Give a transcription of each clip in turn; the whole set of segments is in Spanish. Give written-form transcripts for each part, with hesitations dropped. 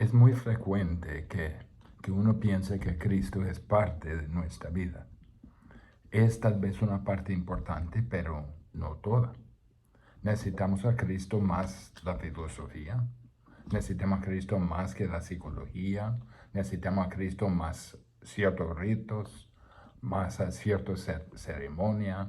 Es muy frecuente que uno piense que Cristo es parte de nuestra vida. Es tal vez una parte importante, pero no toda. Necesitamos a Cristo más la filosofía, necesitamos a Cristo más que la psicología, necesitamos a Cristo más ciertos ritos, más a ciertas ceremonias,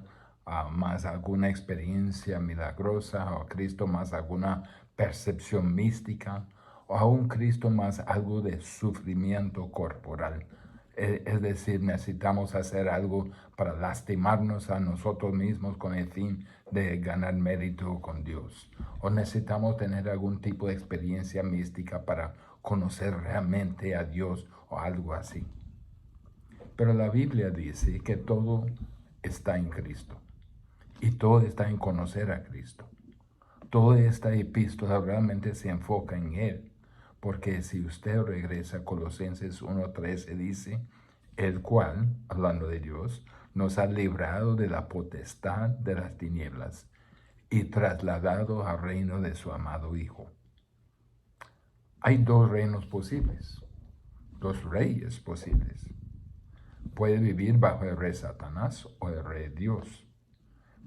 más alguna experiencia milagrosa, o a Cristo más alguna percepción mística, o a un Cristo más algo de sufrimiento corporal. Es decir, necesitamos hacer algo para lastimarnos a nosotros mismos con el fin de ganar mérito con Dios. O necesitamos tener algún tipo de experiencia mística para conocer realmente a Dios o algo así. Pero la Biblia dice que todo está en Cristo. Y todo está en conocer a Cristo. Toda esta epístola realmente se enfoca en Él. Porque si usted regresa a Colosenses 1:13 dice, el cual, hablando de Dios, nos ha librado de la potestad de las tinieblas y trasladado al reino de su amado Hijo. Hay dos reinos posibles, dos reyes posibles. Puede vivir bajo el rey Satanás o el rey Dios.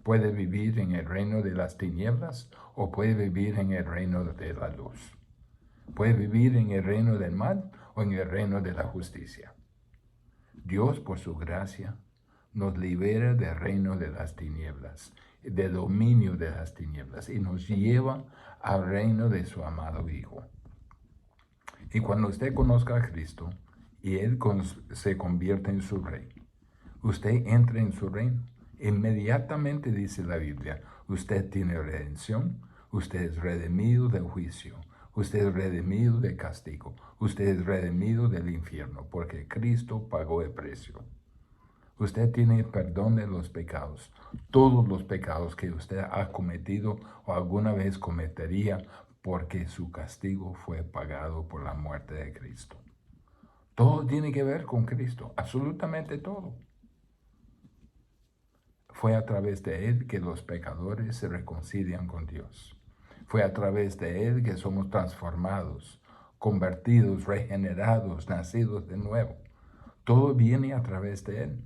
Puede vivir en el reino de las tinieblas o puede vivir en el reino de la luz. Puede vivir en el reino del mal o en el reino de la justicia. Dios, por su gracia, nos libera del reino de las tinieblas, del dominio de las tinieblas, y nos lleva al reino de su amado Hijo. Y cuando usted conozca a Cristo y Él se convierte en su rey, usted entra en su reino. Inmediatamente dice la Biblia, usted tiene redención, usted es redimido del juicio, usted es redimido del castigo, usted es redimido del infierno, porque Cristo pagó el precio. Usted tiene perdón de los pecados, todos los pecados que usted ha cometido o alguna vez cometería, porque su castigo fue pagado por la muerte de Cristo. Todo tiene que ver con Cristo, absolutamente todo. Fue a través de Él que los pecadores se reconcilian con Dios. Fue a través de Él que somos transformados, convertidos, regenerados, nacidos de nuevo. Todo viene a través de Él.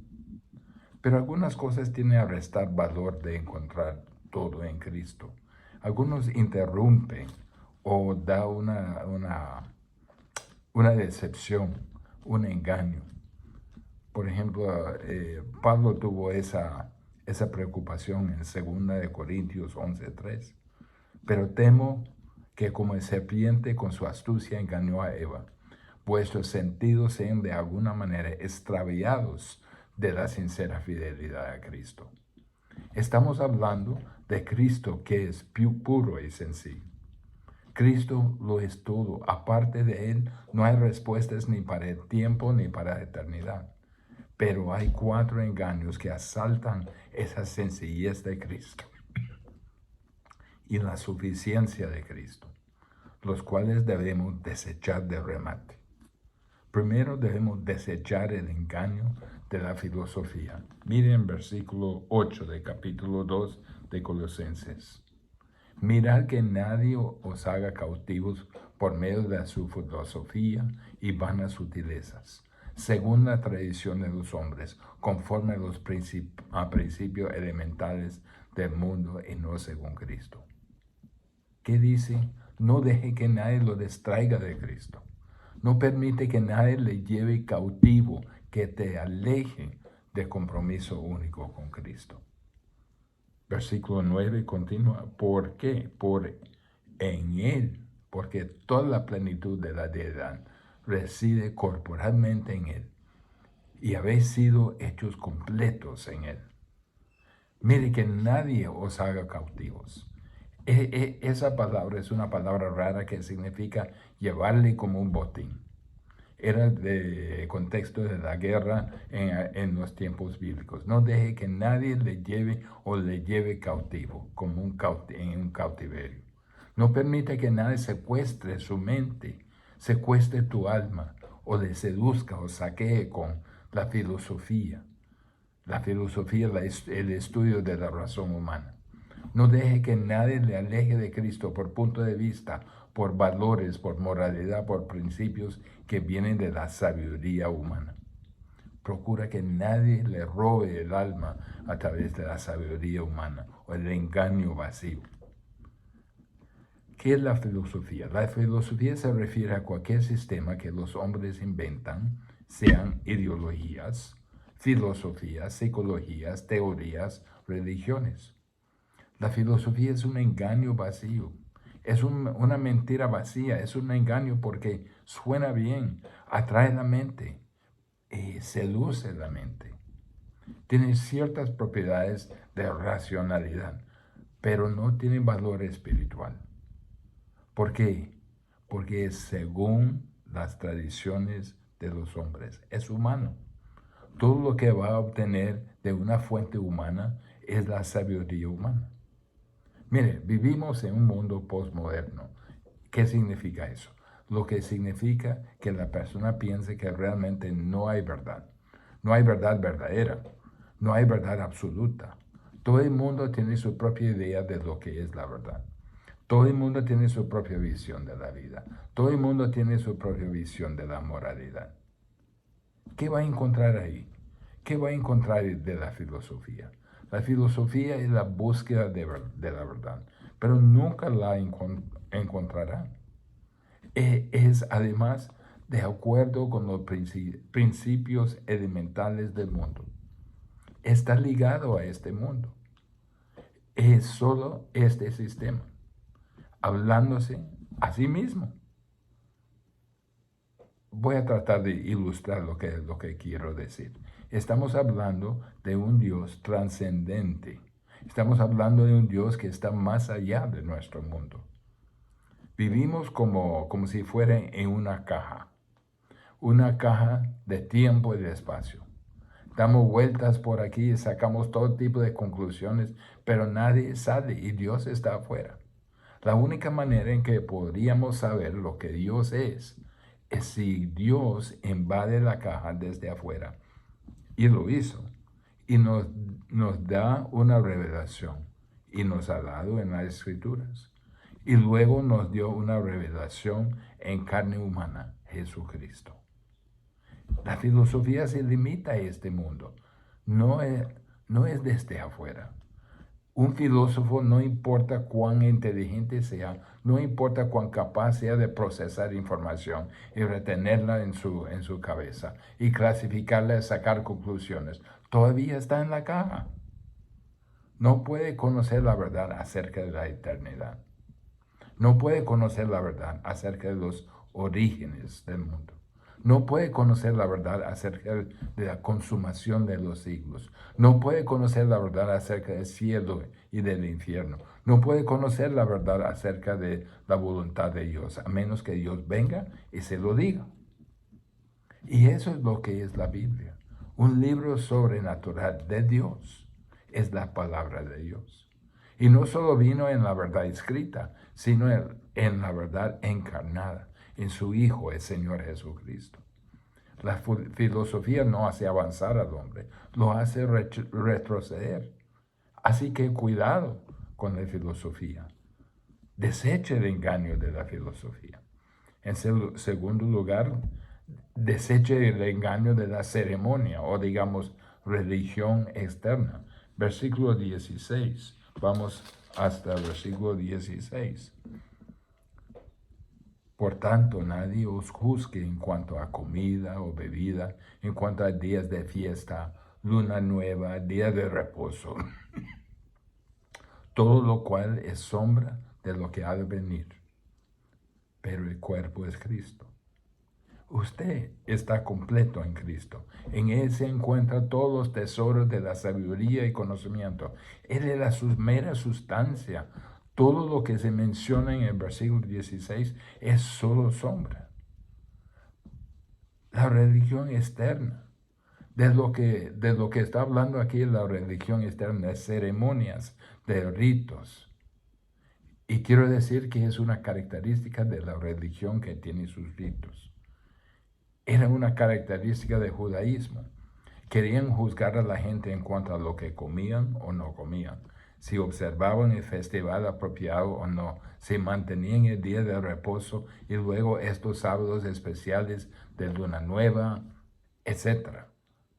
Pero algunas cosas tienen a restar valor de encontrar todo en Cristo. Algunos interrumpen o da una decepción, un engaño. Por ejemplo, Pablo tuvo esa preocupación en 2 Corintios 11:3. Pero temo que como el serpiente con su astucia engañó a Eva, vuestros sentidos sean de alguna manera extraviados de la sincera fidelidad a Cristo. Estamos hablando de Cristo que es puro y sencillo. Cristo lo es todo. Aparte de Él no hay respuestas ni para el tiempo ni para la eternidad. Pero hay 4 engaños que asaltan esa sencillez de Cristo y la suficiencia de Cristo, los cuales debemos desechar de remate. Primero debemos desechar el engaño de la filosofía. Miren versículo 8 del capítulo 2 de Colosenses. Mirad que nadie os haga cautivos por medio de su filosofía y vanas sutilezas, según la tradición de los hombres, conforme a los principios elementales del mundo y no según Cristo. ¿Qué dice? No deje que nadie lo distraiga de Cristo. No permite que nadie le lleve cautivo, que te aleje del compromiso único con Cristo. Versículo 9 continúa. ¿Por qué? En Él, porque toda la plenitud de la deidad reside corporalmente en Él, y habéis sido hechos completos en Él. Mire que nadie os haga cautivos. Esa palabra es una palabra rara que significa llevarle como un botín. Era de contexto de la guerra en los tiempos bíblicos. No deje que nadie le lleve o le lleve cautivo, como en un cautiverio. No permite que nadie secuestre su mente, secuestre tu alma, o le seduzca o saquee con la filosofía. La filosofía es el estudio de la razón humana. No deje que nadie le aleje de Cristo por punto de vista, por valores, por moralidad, por principios que vienen de la sabiduría humana. Procura que nadie le robe el alma a través de la sabiduría humana o el engaño vacío. ¿Qué es la filosofía? La filosofía se refiere a cualquier sistema que los hombres inventan, sean ideologías, filosofías, psicologías, teorías, religiones. La filosofía es un engaño vacío, es una mentira vacía, es un engaño porque suena bien, atrae la mente, seduce la mente. Tiene ciertas propiedades de racionalidad, pero no tiene valor espiritual. ¿Por qué? Porque es según las tradiciones de los hombres. Es humano. Todo lo que va a obtener de una fuente humana es la sabiduría humana. Mire, vivimos en un mundo postmoderno. ¿Qué significa eso? Lo que significa que la persona piense que realmente no hay verdad. No hay verdad verdadera. No hay verdad absoluta. Todo el mundo tiene su propia idea de lo que es la verdad. Todo el mundo tiene su propia visión de la vida. Todo el mundo tiene su propia visión de la moralidad. ¿Qué va a encontrar ahí? ¿Qué va a encontrar de la filosofía? La filosofía es la búsqueda de la verdad, pero nunca la encontrará. Es además de acuerdo con los principios elementales del mundo. Está ligado a este mundo. Es solo este sistema, hablándose a sí mismo. Voy a tratar de ilustrar lo que quiero decir. Estamos hablando de un Dios trascendente. Estamos hablando de un Dios que está más allá de nuestro mundo. Vivimos como si fuera en una caja de tiempo y de espacio. Damos vueltas por aquí y sacamos todo tipo de conclusiones, pero nadie sale y Dios está afuera. La única manera en que podríamos saber lo que Dios es si Dios invade la caja desde afuera. Y lo hizo. Y nos da una revelación. Y nos ha dado en las Escrituras. Y luego nos dio una revelación en carne humana, Jesucristo. La filosofía se limita a este mundo. No es desde afuera. Un filósofo, no importa cuán inteligente sea, no importa cuán capaz sea de procesar información y retenerla en su cabeza y clasificarla y sacar conclusiones, todavía está en la caja. No puede conocer la verdad acerca de la eternidad. No puede conocer la verdad acerca de los orígenes del mundo. No puede conocer la verdad acerca de la consumación de los siglos. No puede conocer la verdad acerca del cielo y del infierno. No puede conocer la verdad acerca de la voluntad de Dios, a menos que Dios venga y se lo diga. Y eso es lo que es la Biblia. Un libro sobrenatural de Dios. Es la palabra de Dios. Y no solo vino en la verdad escrita, sino en la verdad encarnada, en su Hijo, el Señor Jesucristo. La filosofía no hace avanzar al hombre, lo hace retroceder. Así que cuidado con la filosofía. Deseche el engaño de la filosofía. En segundo lugar, deseche el engaño de la ceremonia o digamos religión externa. Versículo 16. Vamos hasta el versículo 16. Por tanto, nadie os juzgue en cuanto a comida o bebida, en cuanto a días de fiesta, luna nueva, día de reposo. Todo lo cual es sombra de lo que ha de venir. Pero el cuerpo es Cristo. Usted está completo en Cristo. En Él se encuentran todos los tesoros de la sabiduría y conocimiento. Él es la mera sustancia. Todo lo que se menciona en el versículo 16 es solo sombra. La religión externa. De lo que está hablando aquí la religión externa, de ceremonias, de ritos. Y quiero decir que es una característica de la religión que tiene sus ritos. Era una característica del judaísmo. Querían juzgar a la gente en cuanto a lo que comían o no comían. si observaban el festival apropiado o no, si mantenían el día de reposo y luego estos sábados especiales de luna nueva, etc.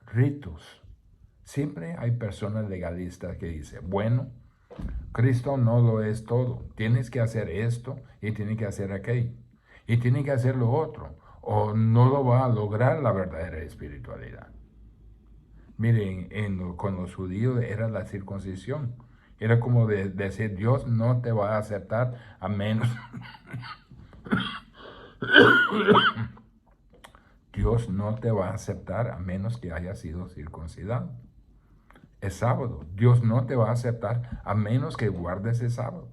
Ritos. Siempre hay personas legalistas que dicen, bueno, Cristo no lo es todo. Tienes que hacer esto y tienes que hacer aquello. Y tienes que hacer lo otro. O no lo va a lograr la verdadera espiritualidad. Miren, con los judíos era la circuncisión. Era como decir, Dios no te va a aceptar a menos... Dios no te va a aceptar a menos que haya sido circuncidado. Es sábado. Dios no te va a aceptar a menos que guardes el sábado.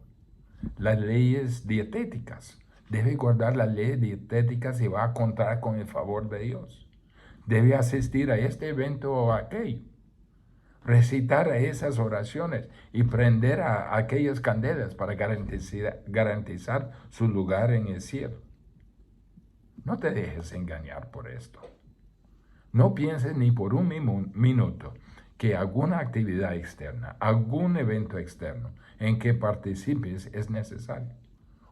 Las leyes dietéticas. Debe guardar las leyes dietéticas y va a contar con el favor de Dios. Debe asistir a este evento o a aquello. Recitar a esas oraciones y prender a aquellas candelas para garantizar su lugar en el cielo. No te dejes engañar por esto. No pienses ni por un minuto que alguna actividad externa, algún evento externo en que participes es necesario.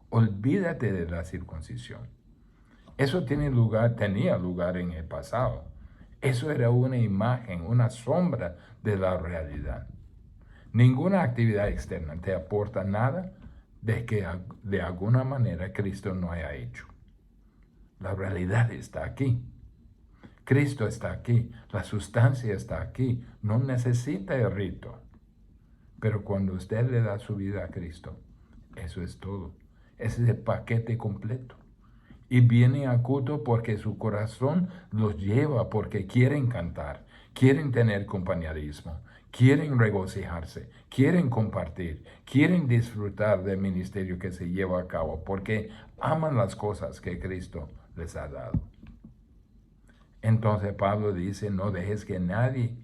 Olvídate de la circuncisión. Eso tenía lugar en el pasado. Eso era una imagen, una sombra de la realidad. Ninguna actividad externa te aporta nada de que de alguna manera Cristo no haya hecho. La realidad está aquí. Cristo está aquí, la sustancia está aquí, no necesita el rito. Pero cuando usted le da su vida a Cristo, eso es todo. Ese es el paquete completo. Y vienen a culto porque su corazón los lleva, porque quieren cantar, quieren tener compañerismo, quieren regocijarse, quieren compartir, quieren disfrutar del ministerio que se lleva a cabo, porque aman las cosas que Cristo les ha dado. Entonces Pablo dice, no dejes que nadie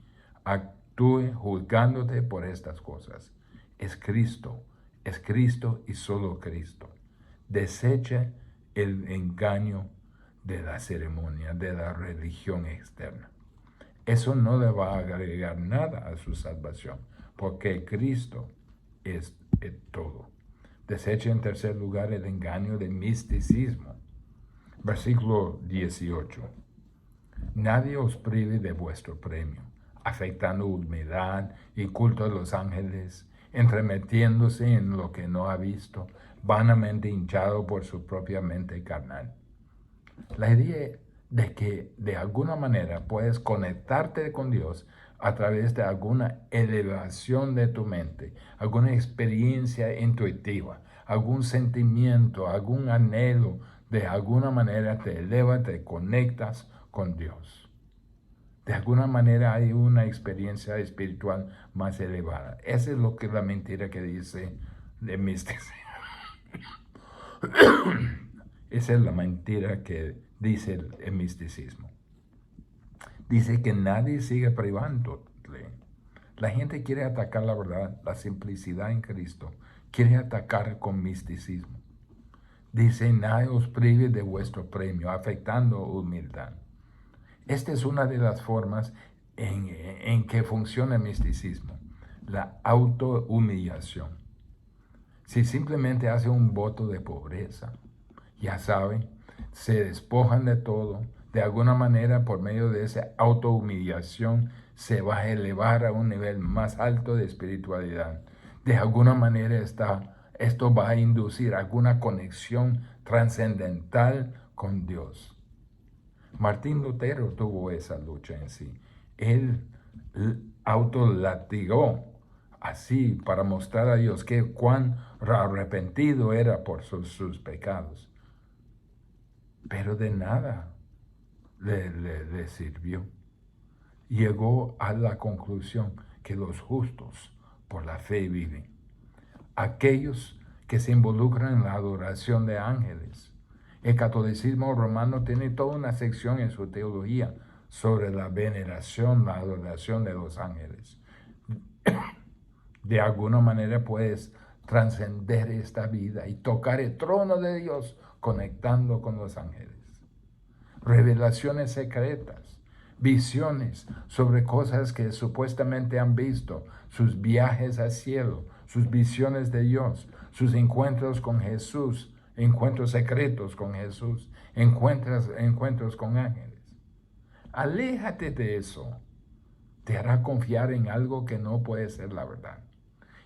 actúe juzgándote por estas cosas. Es Cristo y solo Cristo. Desecha el engaño de la ceremonia, de la religión externa. Eso no le va a agregar nada a su salvación, porque Cristo es todo. Desecha en tercer lugar el engaño del misticismo. Versículo 18. Nadie os prive de vuestro premio, afectando humildad y culto a los ángeles, entremetiéndose en lo que no ha visto, vanamente hinchado por su propia mente carnal. La idea de que de alguna manera puedes conectarte con Dios a través de alguna elevación de tu mente, alguna experiencia intuitiva, algún sentimiento, algún anhelo, de alguna manera te eleva, te conectas con Dios. De alguna manera hay una experiencia espiritual más elevada. Esa es lo que la mentira que dice de misticismo. Esa es la mentira que dice el misticismo. Dice que nadie sigue privándole. La gente quiere atacar la verdad, la simplicidad en Cristo. Quiere atacar con misticismo. Dice, nadie os prive de vuestro premio, afectando humildad. Esta es una de las formas en que funciona el misticismo, la autohumillación. Si simplemente hace un voto de pobreza, ya saben, se despojan de todo, de alguna manera por medio de esa autohumillación se va a elevar a un nivel más alto de espiritualidad. De alguna manera esto va a inducir alguna conexión trascendental con Dios. Martín Lutero tuvo esa lucha en sí. Él autolatigó así para mostrar a Dios que cuán arrepentido era por sus pecados. Pero de nada le sirvió. Llegó a la conclusión que los justos por la fe viven. Aquellos que se involucran en la adoración de ángeles. El catolicismo romano tiene toda una sección en su teología sobre la veneración, la adoración de los ángeles. De alguna manera puedes trascender esta vida y tocar el trono de Dios conectando con los ángeles. Revelaciones secretas. visiones sobre cosas que supuestamente han visto, sus viajes al cielo, sus visiones de Dios, sus encuentros con Jesús, encuentros secretos con Jesús, encuentros con ángeles. Aléjate de eso. Te hará confiar en algo que no puede ser la verdad.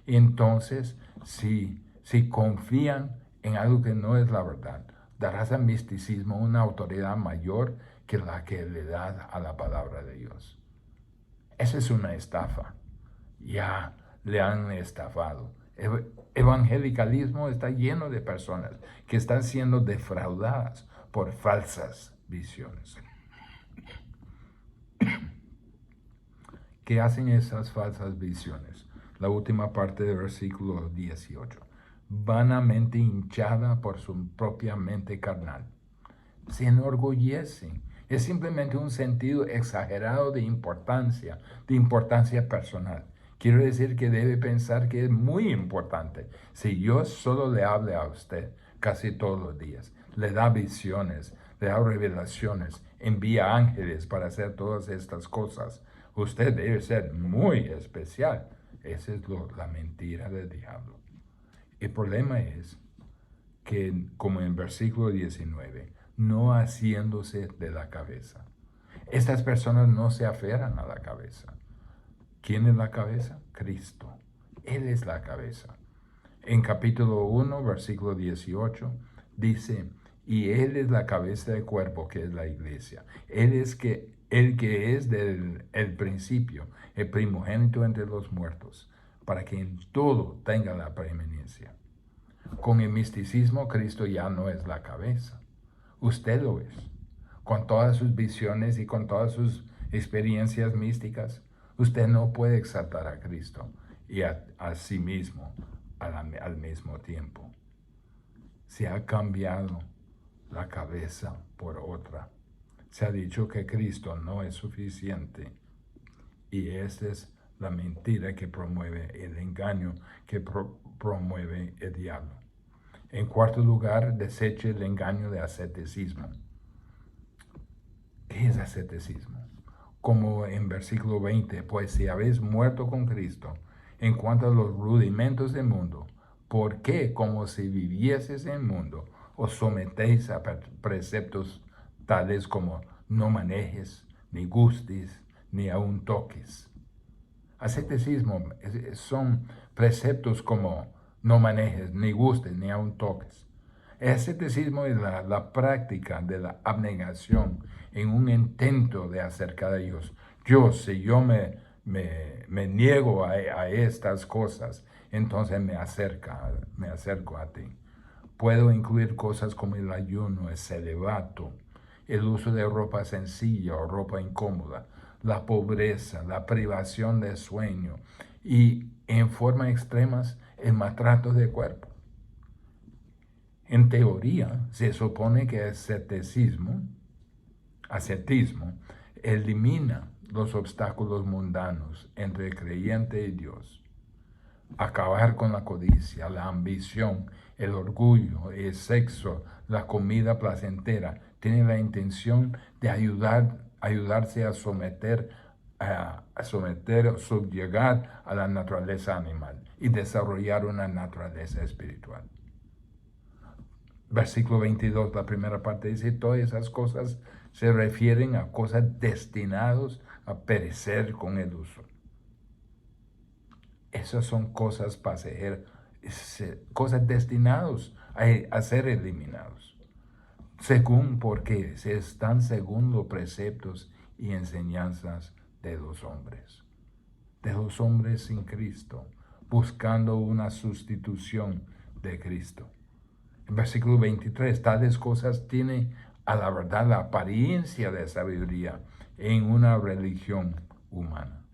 Entonces, si confían en algo que no es la verdad, darás al misticismo una autoridad mayor que la que le das a la palabra de Dios. Esa es una estafa. Ya le han estafado. El evangelicalismo está lleno de personas que están siendo defraudadas por falsas visiones. ¿Qué hacen esas falsas visiones? La última parte del versículo 18. Vanamente hinchada por su propia mente carnal. Se enorgullecen. Es simplemente un sentido exagerado de importancia personal. Quiero decir que debe pensar que es muy importante. Si yo solo le hable a usted casi todos los días, le da visiones, le da revelaciones, envía ángeles para hacer todas estas cosas, usted debe ser muy especial. Esa es la mentira del diablo. El problema es que, como en versículo 19, no haciéndose de la cabeza. Estas personas no se aferran a la cabeza. ¿Quién es la cabeza? Cristo. Él es la cabeza. En capítulo 1, versículo 18, dice, y Él es la cabeza del cuerpo, que es la iglesia. Él es el que es del el principio, el primogénito entre los muertos, para que en todo tenga la preeminencia. Con el misticismo, Cristo ya no es la cabeza. Usted lo es. Con todas sus visiones y con todas sus experiencias místicas, usted no puede exaltar a Cristo y a sí mismo al mismo tiempo. Se ha cambiado la cabeza por otra. Se ha dicho que Cristo no es suficiente. Y esta es la mentira que promueve el engaño, que promueve el diablo. En cuarto lugar, deseche el engaño de asceticismo. ¿Qué es asceticismo? Como en versículo 20, pues si habéis muerto con Cristo en cuanto a los rudimentos del mundo, ¿por qué, como si vivieses en el mundo, os sometéis a preceptos tales como no manejes, ni gustes, ni aun toques? Asceticismo son preceptos como no manejes, ni gustes, ni aun toques. El asceticismo es la práctica de la abnegación en un intento de acercar a Dios. Si yo me niego a estas cosas, entonces me acerco a ti. Puedo incluir cosas como el ayuno, el celibato, el uso de ropa sencilla o ropa incómoda, la pobreza, la privación de sueño y, en forma extremas, el maltrato de cuerpo. En teoría, se supone que el ascetismo elimina los obstáculos mundanos entre el creyente y Dios. Acabar con la codicia, la ambición, el orgullo, el sexo, la comida placentera, tiene la intención de ayudarse a subyugar a la naturaleza animal y desarrollar una naturaleza espiritual. Versículo 22, la primera parte dice, todas esas cosas se refieren a cosas destinadas a perecer con el uso. Esas son cosas pasajeras, cosas destinadas a ser eliminados. Porque se están según los preceptos y enseñanzas de los hombres sin Cristo, buscando una sustitución de Cristo. En versículo 23, tales cosas tienen a la verdad la apariencia de sabiduría en una religión humana.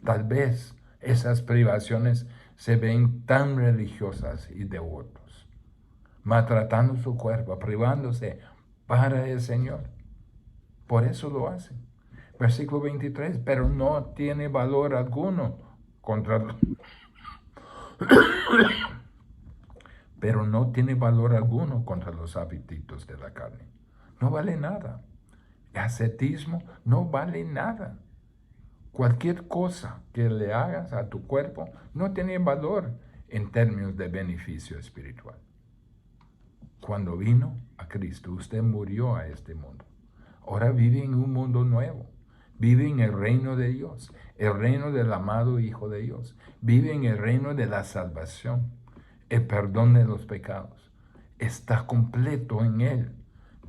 Tal vez esas privaciones se ven tan religiosas y devotos, maltratando su cuerpo, privándose para el Señor. Por eso lo hacen. Versículo 23, pero no tiene valor alguno contra los apetitos de la carne. No vale nada. Ascetismo no vale nada. Cualquier cosa que le hagas a tu cuerpo no tiene valor en términos de beneficio espiritual. Cuando vino a Cristo, usted murió a este mundo. Ahora vive en un mundo nuevo. Vive en el reino de Dios, el reino del amado Hijo de Dios. Vive en el reino de la salvación, el perdón de los pecados. Está completo en Él.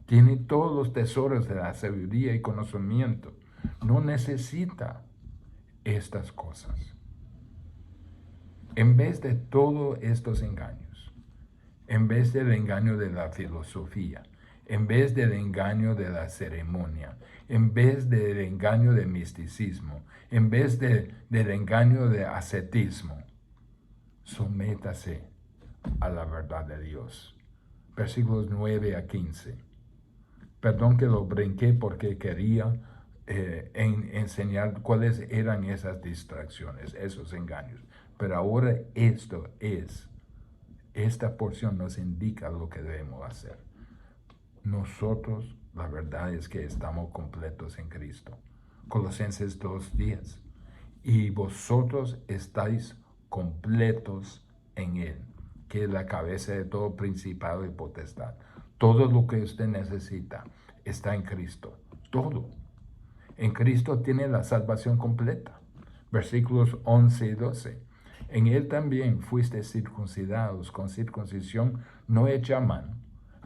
Tiene todos los tesoros de la sabiduría y conocimiento. No necesita estas cosas. En vez de todos estos engaños, en vez del engaño de la filosofía, en vez del engaño de la ceremonia, en vez del engaño del misticismo, en vez del engaño de ascetismo, sométase a la verdad de Dios. Versículos 9 a 15. Perdón que lo brinqué porque quería enseñar cuáles eran esas distracciones, esos engaños. Pero ahora esta porción nos indica lo que debemos hacer. Nosotros, la verdad es que estamos completos en Cristo. Colosenses 2:10. Y vosotros estáis completos en Él, que es la cabeza de todo principado y potestad. Todo lo que usted necesita está en Cristo. Todo. En Cristo tiene la salvación completa. Versículos 11 y 12. En Él también fuiste circuncidados con circuncisión no hecha a mano,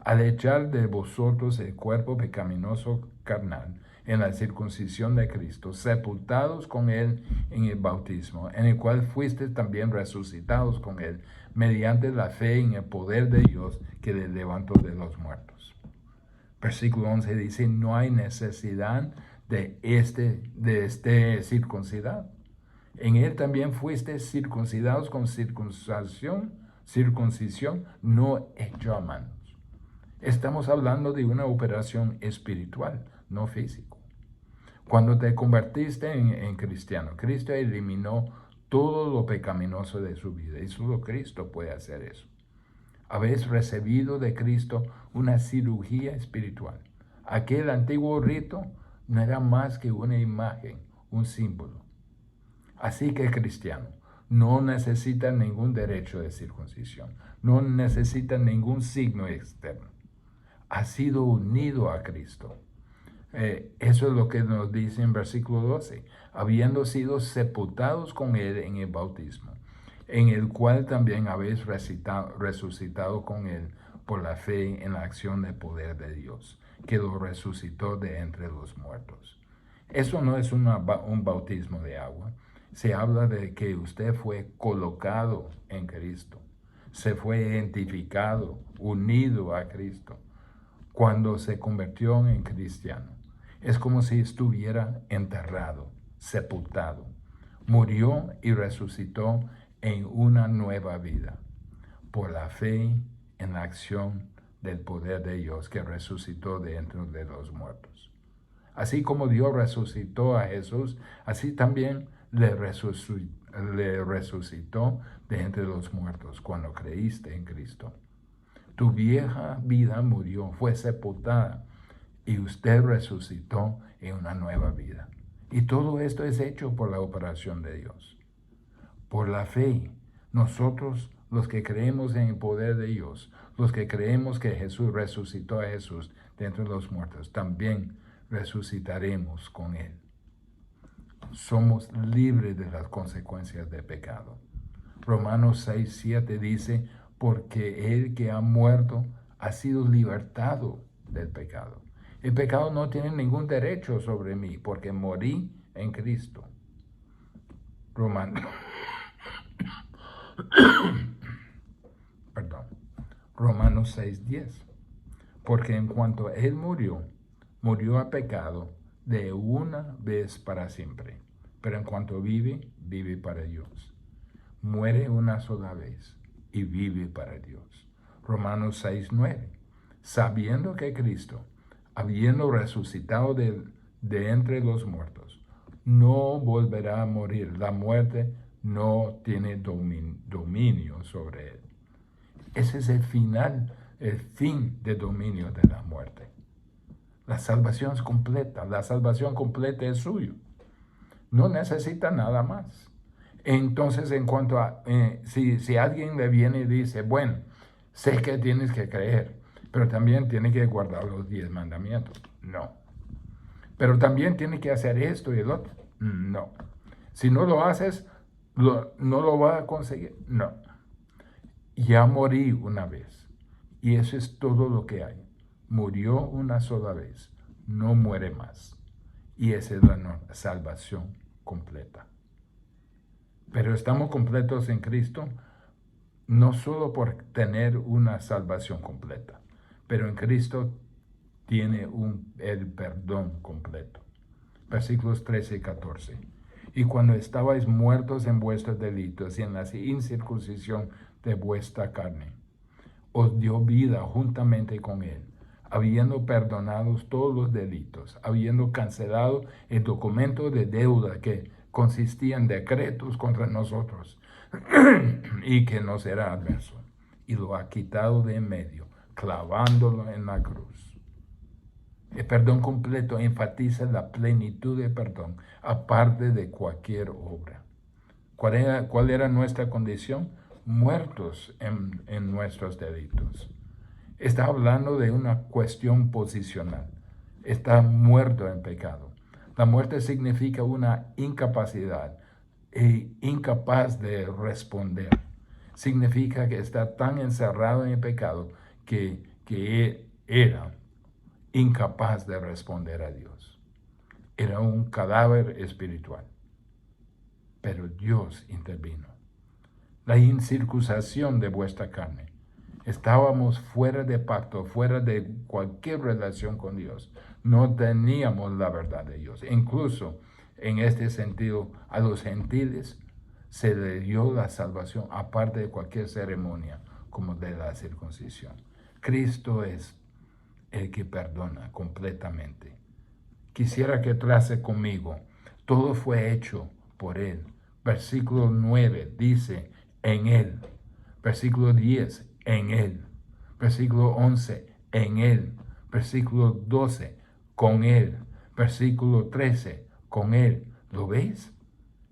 al echar de vosotros el cuerpo pecaminoso carnal en la circuncisión de Cristo, sepultados con Él en el bautismo, en el cual fuiste también resucitados con Él, mediante la fe en el poder de Dios que le levantó de los muertos. Versículo 11 dice, no hay necesidad de este circuncidado. En Él también fuiste circuncidados con circuncisión no hecha a manos. Estamos hablando de una operación espiritual, no físico. Cuando te convertiste en cristiano, Cristo eliminó todo lo pecaminoso de su vida y solo Cristo puede hacer eso. Habéis recibido de Cristo una cirugía espiritual. Aquel antiguo rito no era más que una imagen, un símbolo. Así que el cristiano no necesita ningún derecho de circuncisión, no necesita ningún signo externo. Ha sido unido a Cristo. Eso es lo que nos dice en versículo 12, habiendo sido sepultados con Él en el bautismo, en el cual también habéis resucitado con Él por la fe en la acción del poder de Dios, que lo resucitó de entre los muertos. Eso no es un bautismo de agua. Se habla de que usted fue colocado en Cristo, se fue identificado, unido a Cristo, cuando se convirtió en cristiano. Es como si estuviera enterrado, sepultado. Murió y resucitó en una nueva vida, por la fe en la acción del poder de Dios que resucitó de entre de los muertos. Así como Dios resucitó a Jesús, así también le resucitó de entre los muertos cuando creíste en Cristo. Tu vieja vida murió, fue sepultada y usted resucitó en una nueva vida. Y todo esto es hecho por la operación de Dios. Por la fe, nosotros los que creemos en el poder de Dios, los que creemos que Jesús resucitó a Jesús de entre los muertos, también resucitaremos con Él. Somos libres de las consecuencias del pecado. Romanos 6:7 dice, porque el que ha muerto ha sido libertado del pecado. El pecado no tiene ningún derecho sobre mí, porque morí en Cristo. Romanos 6:10. Porque en cuanto Él murió a pecado de una vez para siempre. Pero en cuanto vive, vive para Dios. Muere una sola vez y vive para Dios. Romanos 6:9. Sabiendo que Cristo, habiendo resucitado de entre los muertos, no volverá a morir. La muerte no tiene dominio sobre él. Ese es el fin de dominio de la muerte. La salvación es completa. La salvación completa es suyo. No necesita nada más. Entonces, en cuanto a, si alguien le viene y dice, bueno, sé que tienes que creer, pero también tienes que guardar los 10 mandamientos. No. Pero también tienes que hacer esto y el otro. No. Si no lo haces, no lo vas a conseguir. No. Ya morí una vez. Y eso es todo lo que hay. Murió una sola vez. No muere más. Y esa es la salvación completa. Pero estamos completos en Cristo, no solo por tener una salvación completa, pero en Cristo tiene el perdón completo. Versículos 13 y 14. Y cuando estabais muertos en vuestros delitos y en la incircuncisión de vuestra carne, os dio vida juntamente con él, habiendo perdonado todos los delitos, habiendo cancelado el documento de deuda que consistía en decretos contra nosotros y que nos era adverso, y lo ha quitado de en medio, clavándolo en la cruz. El perdón completo enfatiza la plenitud de perdón, aparte de cualquier obra. ¿Cuál era nuestra condición? Muertos en nuestros delitos. Está hablando de una cuestión posicional. Está muerto en pecado. La muerte significa una incapacidad e incapaz de responder. Significa que está tan encerrado en el pecado que era incapaz de responder a Dios. Era un cadáver espiritual. Pero Dios intervino. La incircuncisión de vuestra carne. Estábamos fuera de pacto, fuera de cualquier relación con Dios. No teníamos la verdad de Dios. Incluso en este sentido, a los gentiles se le dio la salvación aparte de cualquier ceremonia como de la circuncisión. Cristo es el que perdona completamente. Quisiera que trace conmigo. Todo fue hecho por Él. Versículo 9 dice, en Él. Versículo 10, en Él. Versículo 11, en Él. Versículo 12, con Él. Versículo 13, con Él. ¿Lo veis?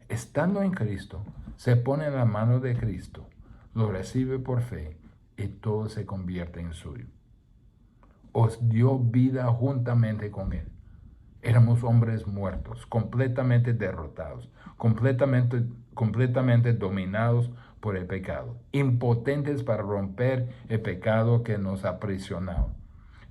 Estando en Cristo, se pone en la mano de Cristo, lo recibe por fe y todo se convierte en suyo. Os dio vida juntamente con Él. Éramos hombres muertos, completamente derrotados, completamente dominados por el pecado, impotentes para romper el pecado que nos aprisionaba,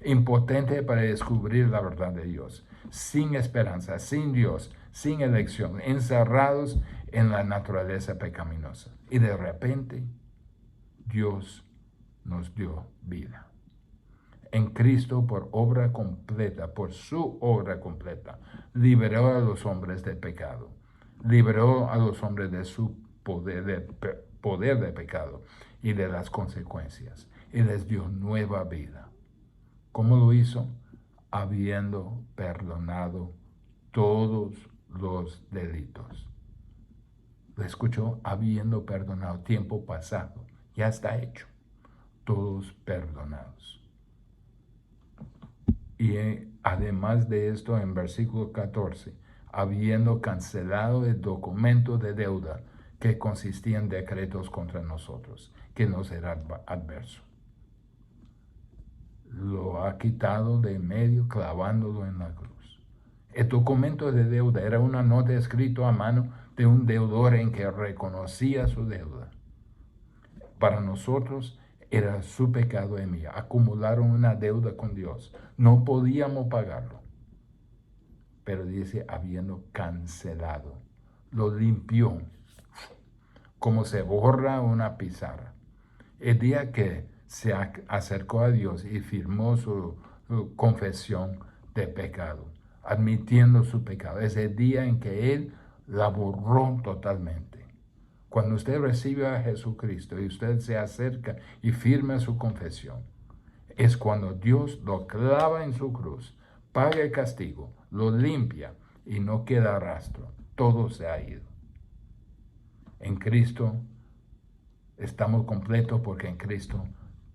impotentes para descubrir la verdad de Dios, sin esperanza, sin Dios, sin elección, encerrados en la naturaleza pecaminosa. Y de repente, Dios nos dio vida. En Cristo, por obra completa, por su obra completa, liberó a los hombres del pecado, liberó a los hombres de su poder de pecado y de las consecuencias, y les dio nueva vida. ¿Cómo lo hizo? Habiendo perdonado todos los delitos. ¿Lo escuchó? Habiendo perdonado, tiempo pasado, ya está hecho, todos perdonados. Y además de esto, en versículo 14, habiendo cancelado el documento de deuda que consistía en decretos contra nosotros, que nos era adverso. Lo ha quitado de en medio, clavándolo en la cruz. El documento de deuda era una nota escrita a mano de un deudor en que reconocía su deuda. Para nosotros, era su pecado en mí. Acumularon una deuda con Dios. No podíamos pagarlo. Pero dice, habiendo cancelado. Lo limpió. Como se borra una pizarra. El día que se acercó a Dios y firmó su confesión de pecado, admitiendo su pecado, es el día en que Él la borró totalmente. Cuando usted recibe a Jesucristo y usted se acerca y firma su confesión, es cuando Dios lo clava en su cruz, paga el castigo, lo limpia y no queda rastro. Todo se ha ido. En Cristo estamos completos porque en Cristo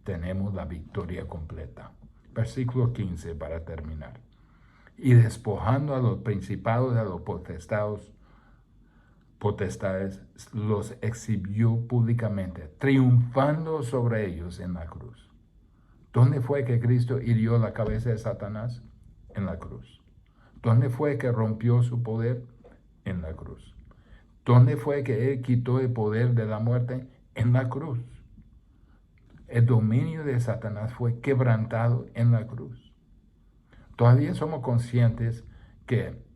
tenemos la victoria completa. Versículo 15 para terminar. y despojando a los principados y a los potestades, los exhibió públicamente, triunfando sobre ellos en la cruz. ¿Dónde fue que Cristo hirió la cabeza de Satanás? En la cruz. ¿Dónde fue que rompió su poder? En la cruz. ¿Dónde fue que Él quitó el poder de la muerte? En la cruz. El dominio de Satanás fue quebrantado en la cruz. Todavía somos conscientes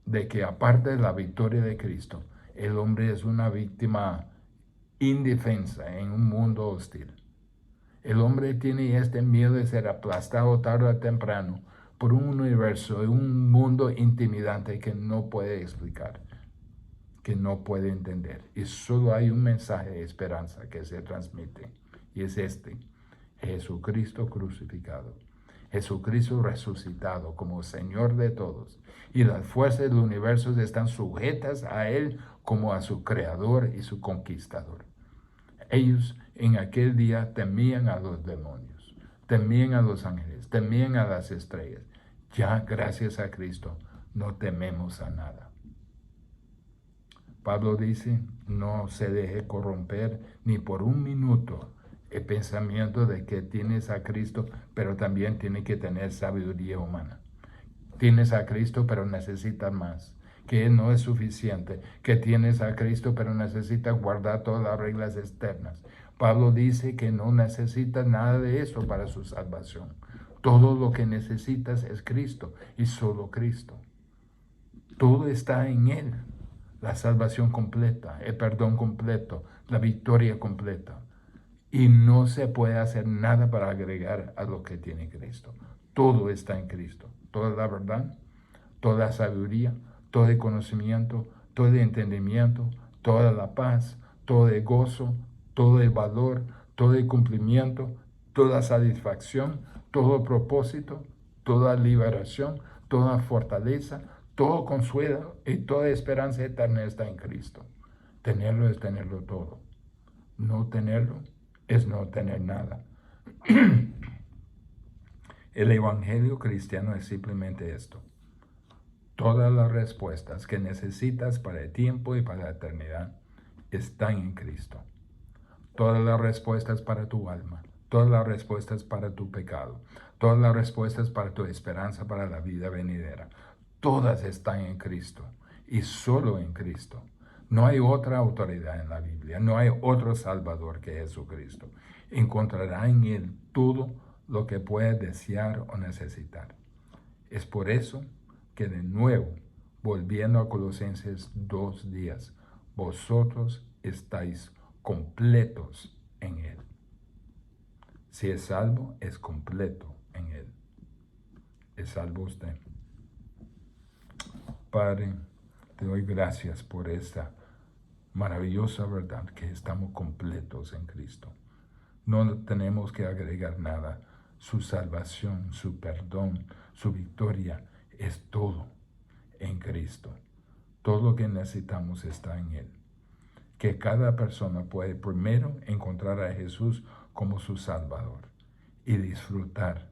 de que aparte de la victoria de Cristo, el hombre es una víctima indefensa en un mundo hostil. El hombre tiene este miedo de ser aplastado tarde o temprano por un universo, un mundo intimidante que no puede explicar, que no puede entender. Y solo hay un mensaje de esperanza que se transmite, y es este: Jesucristo crucificado, Jesucristo resucitado como Señor de todos, y las fuerzas del universo están sujetas a Él como a su Creador y su Conquistador. Ellos en aquel día temían a los demonios, temían a los ángeles, temían a las estrellas. Ya gracias a Cristo no tememos a nada. Pablo dice: no se deje corromper ni por un minuto el pensamiento de que tienes a Cristo, pero también tiene que tener sabiduría humana. Tienes a Cristo, pero necesitas más. Que no es suficiente. Que tienes a Cristo, pero necesitas guardar todas las reglas externas. Pablo dice que no necesitas nada de eso para su salvación. Todo lo que necesitas es Cristo y solo Cristo. Todo está en Él. La salvación completa, el perdón completo, la victoria completa. Y no se puede hacer nada para agregar a lo que tiene Cristo. Todo está en Cristo. Toda la verdad, toda la sabiduría, todo el conocimiento, todo el entendimiento, toda la paz, todo el gozo, todo el valor, todo el cumplimiento, toda satisfacción, todo propósito, toda liberación, toda fortaleza, todo consuelo y toda esperanza eterna está en Cristo. Tenerlo es tenerlo todo. No tenerlo es no tener nada. El evangelio cristiano es simplemente esto: todas las respuestas que necesitas para el tiempo y para la eternidad están en Cristo. Todas las respuestas para tu alma, todas las respuestas para tu pecado, todas las respuestas para tu esperanza para la vida venidera, todas están en Cristo y solo en Cristo. No hay otra autoridad en la Biblia, no hay otro Salvador que Jesucristo. Encontrará en Él todo lo que puedas desear o necesitar. Es por eso que de nuevo, volviendo a Colosenses 2:10, vosotros estáis completos en Él. Si es salvo, es completo en Él. ¿Es salvo usted? Padre, te doy gracias por esta maravillosa verdad que estamos completos en Cristo. No tenemos que agregar nada. Su salvación, su perdón, su victoria es todo en Cristo. Todo lo que necesitamos está en Él. Que cada persona puede primero encontrar a Jesús como su Salvador y disfrutar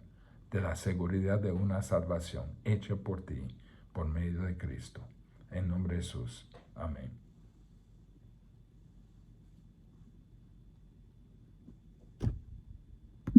de la seguridad de una salvación hecha por ti por medio de Cristo. En nombre de Jesús. Amén.